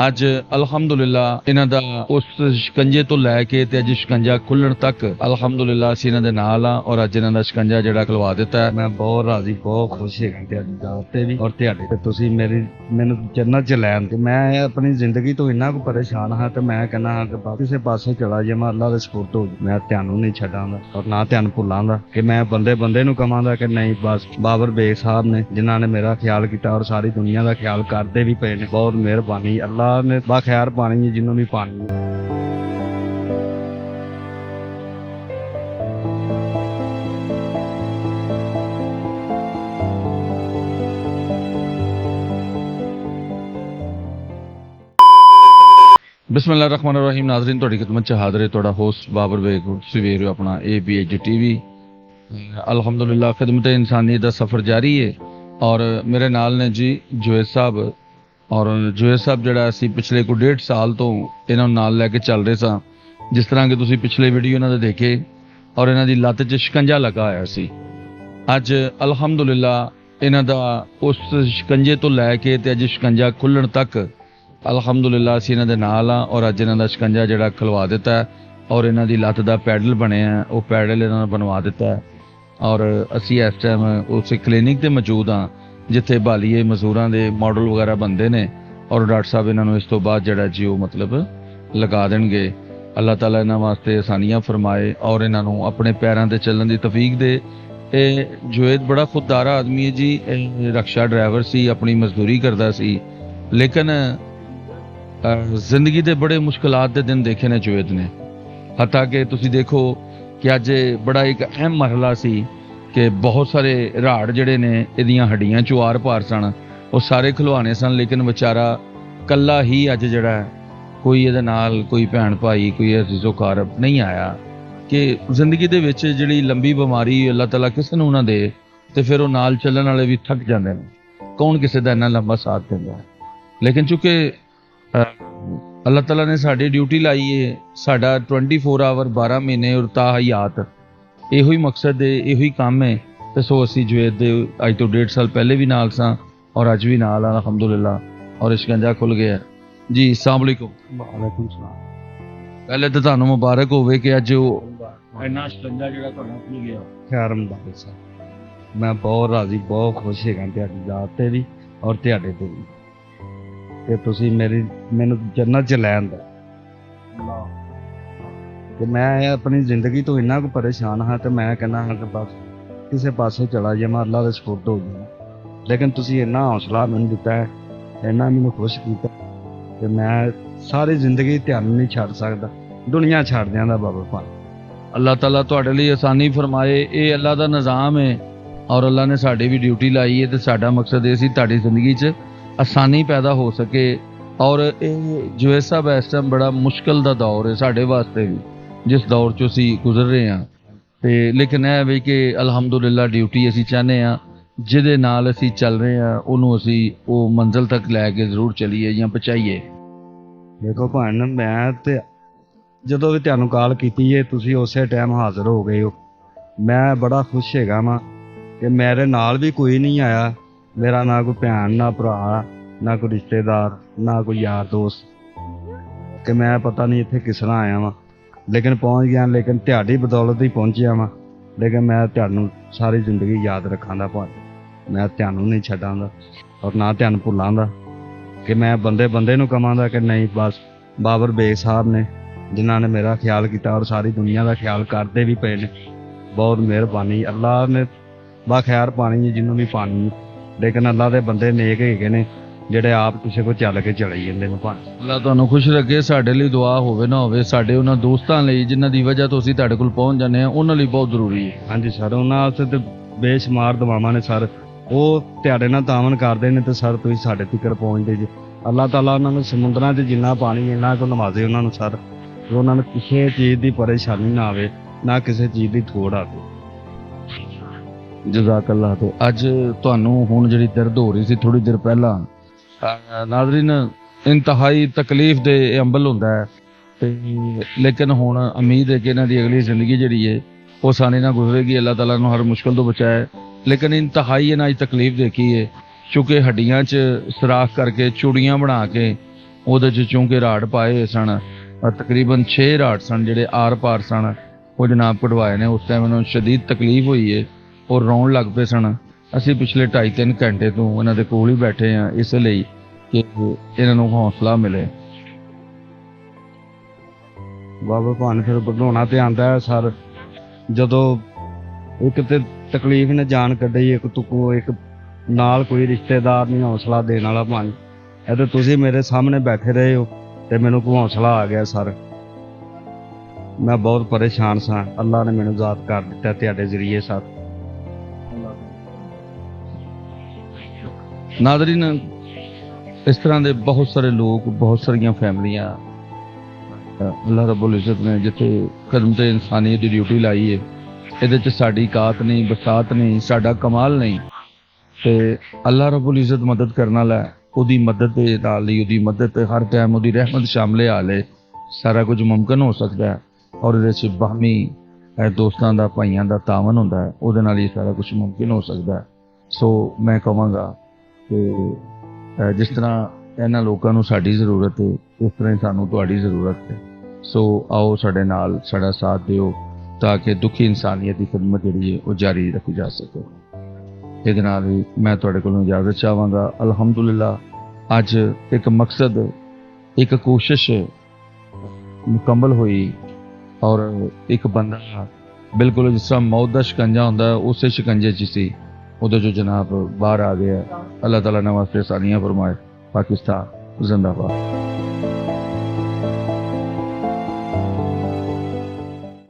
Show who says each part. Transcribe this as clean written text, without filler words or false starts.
Speaker 1: ਅੱਜ ਅਲਹਮਦੁਲਿਲਾ ਇਹਨਾਂ ਦਾ ਉਸ ਸ਼ਿਕੰਜੇ ਤੋਂ ਲੈ ਕੇ ਤੇ ਅੱਜ ਸ਼ਿਕੰਜਾ ਖੁੱਲਣ ਤੱਕ ਅਲਹਮਦੁਲਿਲਾ ਅਸੀਂ ਇਹਨਾਂ ਦੇ ਨਾਲ ਆ ਔਰ ਅੱਜ ਇਹਨਾਂ ਦਾ ਸ਼ਿਕੰਜਾ ਜਿਹੜਾ ਖੁਲਵਾ ਦਿੱਤਾ ਹੈ। ਮੈਂ ਬਹੁਤ ਰਾਜ਼ੀ ਬਹੁਤ ਖੁਸ਼ ਹਾਂ ਤੁਹਾਡੀ ਦਾਤ ਤੇ ਵੀ ਔਰ ਤੁਹਾਡੇ ਤੇ ਤੁਸੀਂ ਮੈਨੂੰ ਜੰਨਤ ਚ ਲੈਣ ਤੇ ਮੈਂ ਆਪਣੀ ਜ਼ਿੰਦਗੀ ਤੋਂ ਇੰਨਾ ਕੁ ਪਰੇਸ਼ਾਨ ਹਾਂ ਤੇ ਮੈਂ ਕਹਿੰਦਾ ਹਾਂ ਕਿ ਕਿਸੇ ਪਾਸੇ ਚਲਾ ਜਾਵਾਂ ਅੱਲਾਹ ਦੇ ਸਪੁਰਦ ਹੋ ਜਾਵਾਂ। ਮੈਂ ਤੁਹਾਨੂੰ ਨਹੀਂ ਛੱਡਾਂਗਾ ਔਰ ਨਾ ਤੁਹਾਨੂੰ ਭੁੱਲਾਂਗਾ ਕਿ ਮੈਂ ਬੰਦੇ ਨੂੰ ਕਹਾਂਗਾ ਕਿ ਨਹੀਂ ਬਸ ਬਾਬਰ ਬੇਗ ਸਾਹਿਬ ਨੇ ਜਿਨ੍ਹਾਂ ਨੇ ਮੇਰਾ ਖਿਆਲ ਕੀਤਾ ਔਰ ਸਾਰੀ ਦੁਨੀਆ ਦਾ ਖਿਆਲ ਕਰਦੇ ਵੀ ਪਏ ਨੇ। ਬਹੁਤ ਮਿਹਰਬਾਨੀ ਅੱਲਾਹ ने बाखैर पानी है जिन्होंने पानी है। बिस्मिल्लाहिर्रहमानिर्रहीम। नाज़रीन तुहाडी खिदमत च हाज़िर है तुहाडा होस्ट बाबर बेग। तुसीं वेख रहे हो अपना ABH TV। अल्हम्दुलिल्लाह खिदमत इंसानियत दा सफ़र जारी है और मेरे नाल ने जी जुएद साहब और जुएद साहब जिहड़ा असीं पिछले कोई 1.5 साल तो इन्हां नूं नाल लैके चल रहे सां। जिस तरह कि तुसीं पिछले वीडियो इन्हां दे देखे और इन्हां दी लत्त 'च शिकंजा लगा होया सी। अज अलहमदुलिल्ला इन्हां दा उस शिकंजे तो लैके ते अज शिकंजा खुल्लण तक अलहमदुलिल्ला असीं इन्हां दे नाल आ और अज इन्हां दा शिकंजा जिहड़ा खुलवा दिता है और इन्हां दी लत्त दा पैडल बनिया वो पैडल इन्हां ने बनवा दिता है और असीं इस टाइम उस क्लिनिक ते मौजूद हाँ जिथे भालीए मजदूरां दे मॉडल वगैरह बनते हैं और डॉक्टर साहब इन्हों इस तो बाद जड़ा जी वो मतलब लगा देंगे। अल्लाह ताला इन्हां वास्ते आसानियां फरमाए और इन्हों अपने पैरों ते चलण दी तौफीक दे। जुएद बड़ा खुददारा आदमी है जी, रक्षा ड्राइवर सी, अपनी मजदूरी करता सी, लेकिन जिंदगी दे बड़े मुश्किलात दे दिन देखे ने जुएद ने। हत्ता कि तुसीं देखो कि अज बड़ा एक अहम मरहला सी कि बहुत सारे राड़ जड़े ने इहदियां हड्डियां चों आर पार सन, वो सारे खिलवाने सन, लेकिन बेचारा कल्ला ही अज जड़ा कोई इहदे नाल कोई भैन भाई कोई अजीज़ो कारब नहीं आया कि जिंदगी दे विच जिहड़ी लंबी बीमारी अल्लाह ताला किसे नूं ना दे ते फिर वो नाल चलण वाले भी थक जांदे ने। कौन किसे दा इन्ना लंबा साथ दिंदा है? लेकिन चूंकि अल्लाह ताला ने साडी ड्यूटी लाई है, साडा 24 आवर 12 महीने और ताहयात ਇਹੋ ਹੀ ਮਕਸਦ ਹੈ, ਇਹੋ ਹੀ ਕੰਮ ਹੈ। ਤੇ ਸੋ ਅਸੀਂ जुएद ਦੇ ਅੱਜ ਤੋਂ 1.5 ਸਾਲ ਪਹਿਲੇ ਵੀ ਨਾਲ ਸਾਂ ਔਰ ਅੱਜ ਵੀ ਨਾਲ ਆ ਅਲਹਮਦੁਲਿਲਾ ਔਰ ਸ਼ਿਕੰਜਾ ਖੁੱਲ ਗਿਆ ਜੀ। अस्सलाम वालेकुम। वालेकुम सलाम। ਪਹਿਲੇ ਤਾਂ ਤੁਹਾਨੂੰ ਮੁਬਾਰਕ ਹੋਵੇ ਕਿ ਅੱਜ ਉਹ ਇੰਨਾ ਸ਼ਿਕੰਜਾ ਜਿਹੜਾ ਤੁਹਾਡਾ ਖੁੱਲ ਗਿਆ। ਖੈਰ ਮੁਬਾਰਕ ਸਾਹਿਬ, ਮੈਂ ਬਹੁਤ ਰਾਜ਼ੀ ਬਹੁਤ ਖੁਸ਼ ਹਾਂ ਤੁਹਾਡੀ ਜ਼ਾਤ ਤੇ ਵੀ ਔਰ ਤੁਹਾਡੇ ਤੇ ਵੀ ਕਿ ਤੁਸੀਂ ਮੈਨੂੰ ਜੰਨਤ ਚ ਲੈਣ ਦਾ। कि मैं अपनी ज़िंदगी तो इन्ना को परेशान हाँ तो मैं कहना हाँ कि बस किसी पासे चला जावां अल्लाह दे सपुर्द हो जावां। लेकिन तुसीं इन्ना हौसला मैनूं दिता है, इन्ना मैनूं खुश कीता कि मैं सारी ज़िंदगी ध्यान नहीं छड्ड सकदा, दुनिया छड्ड दियां बाबा पाक। अल्लाह ताला तुहाडे लई आसानी फरमाए। ये अल्लाह दा निज़ाम है और अल्लाह ने साडी भी ड्यूटी लाई है तो साडा मकसद ये सी तुहाडी ज़िंदगी च आसानी पैदा हो सके। और जुएद साहब इस टाइम बड़ा मुश्किल दा दौर है साडे वास्ते भी, जिस दौर चो असी गुजर रहे हैं तो लेकिन यह भी कि अलहमदुलिल्ला ड्यूटी असी चाहते हैं जिहदे नाल असी चल रहे हैं उन्होंने असी वो मंजिल तक लैके जरूर चलीए या पहुँचाइए। देखो भैन मैं तो जदों भी तुहानूं कॉल कीती है तुसीं उस टाइम हाज़र हो गए हो। मैं बड़ा खुश हैगा वां कि मेरे नाल भी कोई नहीं आया, मेरा ना कोई भैन ना भरा ना कोई रिश्तेदार ना कोई यार दोस्त कि मैं पता नहीं इत्थे किस तरह आया वां, लेकिन पहुँच गया। लेकिन तुहाडी बदौलत ही पहुँचिया वां। लेकिन मैं तुहानूं सारी जिंदगी याद रखांगा भाई, मैं तुहानूं नहीं छड्डांगा और ना तुहानूं भुल्लांगा कि मैं बंदे नूं कहांगा कि नहीं बस बाबर बेग साहब ने जिन्हां ने मेरा ख्याल किया और सारी दुनिया का ख्याल करते भी पे ने। बहुत मेहरबानी अल्लाह ने बाखैर पानी है जिन्होंने भी पानी है, लेकिन अल्लाह के बंदे नेक है ने ਜਿਹੜੇ ਆਪ ਕਿਸੇ ਕੋ ਚੱਲ ਕੇ ਚਲੇ ਜਾਂਦੇ ਨੇ। ਭਾਵੇਂ ਅੱਲਾਹ ਤੁਹਾਨੂੰ ਖੁਸ਼ ਰੱਖੇ। ਸਾਡੇ ਲਈ ਦੁਆ ਹੋਵੇ ਨਾ ਹੋਵੇ, ਸਾਡੇ ਉਹਨਾਂ ਦੋਸਤਾਂ ਲਈ ਜਿਨ੍ਹਾਂ ਦੀ ਵਜ੍ਹਾ ਤੋਂ ਅਸੀਂ ਤੁਹਾਡੇ ਕੋਲ ਪਹੁੰਚ ਜਾਂਦੇ ਹਾਂ ਉਹਨਾਂ ਲਈ ਬਹੁਤ ਜ਼ਰੂਰੀ ਹੈ। ਹਾਂਜੀ ਸਰ, ਉਹਨਾਂ ਵਾਸਤੇ ਤੇ ਬੇਸ਼ੁਮਾਰ ਦੁਆਵਾਂ ਨੇ ਸਰ, ਉਹ ਤੁਹਾਡੇ ਨਾਲ ਤਾਮਨ ਕਰਦੇ ਨੇ ਤੇ ਸਰ ਤੁਸੀਂ ਸਾਡੇ ਤੱਕ ਪਹੁੰਚਦੇ ਜੀ। ਅੱਲਾਹ ਤਾਲਾ ਉਹਨਾਂ ਨੂੰ ਸਮੁੰਦਰਾਂ 'ਚ ਜਿੰਨਾ ਪਾਣੀ ਇਹਨਾਂ ਕੋਲ ਨਵਾਜ਼ੇ ਉਹਨਾਂ ਨੂੰ ਸਰ, ਉਹਨਾਂ ਨੂੰ ਕਿਸੇ ਚੀਜ਼ ਦੀ ਪਰੇਸ਼ਾਨੀ ਨਾ ਆਵੇ, ਨਾ ਕਿਸੇ ਚੀਜ਼ ਦੀ ਥੋੜ ਆਵੇ। ਜਜ਼ਾਕੱਲਾ। ਤੋਂ ਅੱਜ ਤੁਹਾਨੂੰ ਹੁਣ ਜਿਹੜੀ ਦਰਦ ਹੋ ਰਹੀ ਸੀ ਥੋੜੀ ਦੇਰ ਪਹਿਲਾਂ, नाज़रीन इंतहाई तकलीफ दे अंबल होंदा है ते लेकिन हुण उम्मीद है कि इन्हां दी अगली जिंदगी जिहड़ी है वो आसानी नाल गुजरेगी। अल्लाह ताला नूं हर मुश्किल तो बचाए। लेकिन इंतहाई इन्हां दी तकलीफ देखी है चूँकि हड्डियां च सुराख करके चूड़ियां बना के
Speaker 2: ਉਹਦੇ 'ਚ ਚੂੰਕਿ ਰਾੜ ਪਾਏ ਹੋਏ ਸਨ, ਤਕਰੀਬਨ 6 ਰਾੜ ਸਨ ਜਿਹੜੇ ਆਰ ਪਾਰ ਸਨ, ਉਹ ਜਨਾਬ ਕਢਵਾਏ ਨੇ। ਉਸ ਟਾਈਮ ਉਹਨਾਂ ਨੂੰ ਸ਼ਦੀਦ ਤਕਲੀਫ ਹੋਈ ਹੈ ਔਰ ਰੋਣ ਲੱਗ ਪਏ ਸਨ। ਅਸੀਂ ਪਿਛਲੇ 2.5-3 ਘੰਟੇ ਤੋਂ ਇਹਨਾਂ ਦੇ ਕੋਲ ਹੀ ਬੈਠੇ ਹਾਂ, ਇਸ ਲਈ ਕਿ ਇਹਨਾਂ ਨੂੰ ਹੌਸਲਾ ਮਿਲੇ।
Speaker 1: ਬਾਬਾ ਭਾਨ ਫਿਰ ਵਧਾਉਣਾ ਤੇ ਆਂਦਾ ਹੈ ਸਰ। ਜਦੋਂ ਇੱਕ ਤੇ ਤਕਲੀਫ ਨੇ ਜਾਨ ਕੱਢੀ, ਇੱਕ ਤੂੰ ਇੱਕ ਨਾਲ ਕੋਈ ਰਿਸ਼ਤੇਦਾਰ ਨਹੀਂ ਹੌਸਲਾ ਦੇਣ ਵਾਲਾ ਭਾਨ। ਇਹ ਤੇ ਤੁਸੀਂ ਮੇਰੇ ਸਾਹਮਣੇ ਬੈਠੇ ਰਹੇ ਹੋ ਤੇ ਮੈਨੂੰ ਕੋਈ ਹੌਸਲਾ ਆ ਗਿਆ ਸਰ। ਮੈਂ ਬਹੁਤ ਪਰੇਸ਼ਾਨ ਸਾਂ, ਅੱਲਾ ਨੇ ਮੈਨੂੰ ਜ਼ਾਤ ਕਰ ਦਿੱਤਾ ਤੁਹਾਡੇ ਜ਼ਰੀਏ ਸਰ।
Speaker 2: ਨਾਜ਼ਰੀਨ, ਇਸ ਤਰ੍ਹਾਂ ਦੇ ਬਹੁਤ ਸਾਰੇ ਲੋਕ, ਬਹੁਤ ਸਾਰੀਆਂ ਫੈਮਲੀਆਂ ਅੱਲਾਹ ਰੱਬੁਲ ਇੱਜ਼ਤ ਨੇ ਜਿੱਥੇ ਖਿਦਮਤ ਇਨਸਾਨੀਅਤ ਦੀ ਡਿਊਟੀ ਲਾਈ ਹੈ, ਇਹਦੇ 'ਚ ਸਾਡੀ ਕਾਤ ਨਹੀਂ, ਬਸਾਤ ਨਹੀਂ, ਸਾਡਾ ਕਮਾਲ ਨਹੀਂ, ਤੇ ਅੱਲਾਹ ਰੱਬੁਲ ਇੱਜ਼ਤ ਮਦਦ ਕਰਨ ਵਾਲਾ ਹੈ। ਉਹਦੀ ਮਦਦ ਦੇ ਨਾਲ ਲਈ, ਉਹਦੀ ਮਦਦ ਤੇ ਹਰ ਟਾਈਮ ਉਹਦੀ ਰਹਿਮਤ ਸ਼ਾਮਲੇ ਆ ਲੈ, ਸਾਰਾ ਕੁਝ ਮੁਮਕਿਨ ਹੋ ਸਕਦਾ ਹੈ। ਔਰ ਇਹਦੇ 'ਚ ਬਾਹਮੀ ਦੋਸਤਾਂ ਦਾ, ਭਾਈਆਂ ਦਾ ਤਾਵਨ ਹੁੰਦਾ ਹੈ, ਉਹਦੇ ਨਾਲ ਹੀ ਸਾਰਾ ਕੁਝ ਮੁਮਕਿਨ ਹੋ ਸਕਦਾ ਹੈ। ਸੋ ਮੈਂ ਕਹਾਂਗਾ ਕਿ ਜਿਸ ਤਰ੍ਹਾਂ ਇਹਨਾਂ ਲੋਕਾਂ ਨੂੰ ਸਾਡੀ ਜ਼ਰੂਰਤ ਹੈ, ਇਸ ਤਰ੍ਹਾਂ ਹੀ ਸਾਨੂੰ ਤੁਹਾਡੀ ਜ਼ਰੂਰਤ ਹੈ। ਸੋ ਆਓ ਸਾਡੇ ਨਾਲ, ਸਾਡਾ ਸਾਥ ਦਿਓ ਤਾਂ ਕਿ ਦੁਖੀ ਇਨਸਾਨੀਅਤ ਦੀ ਖਿਦਮਤ ਜਿਹੜੀ ਹੈ ਉਹ ਜਾਰੀ ਰੱਖੀ ਜਾ ਸਕੇ। ਇਹਦੇ ਨਾਲ ਹੀ ਮੈਂ ਤੁਹਾਡੇ ਕੋਲੋਂ ਇਜਾਜ਼ਤ ਚਾਹਾਂਗਾ। ਅਲਹਮਦੁਲਿਲਾ ਅੱਜ ਇੱਕ ਮਕਸਦ, ਇੱਕ ਕੋਸ਼ਿਸ਼ ਮੁਕੰਮਲ ਹੋਈ ਔਰ ਇੱਕ ਬੰਦਾ ਬਿਲਕੁਲ ਜਿਸ ਤਰ੍ਹਾਂ ਮੌਤ ਦਾ ਸ਼ਿਕੰਜਾ ਹੁੰਦਾ ਉਸੇ ਸ਼ਿਕੰਜੇ 'ਚ ਸੀ, ਉਹਦੇ 'ਚੋਂ ਜਨਾਬ ਬਾਹਰ ਆ ਗਿਆ। ਅੱਲਾਹ ਤਾਲਾ ਨੇ ਵਾਸਤੇ ਆਸਾਨੀਆਂ ਫਰਮਾਏ। ਪਾਕਿस्तान जिंदाबाद।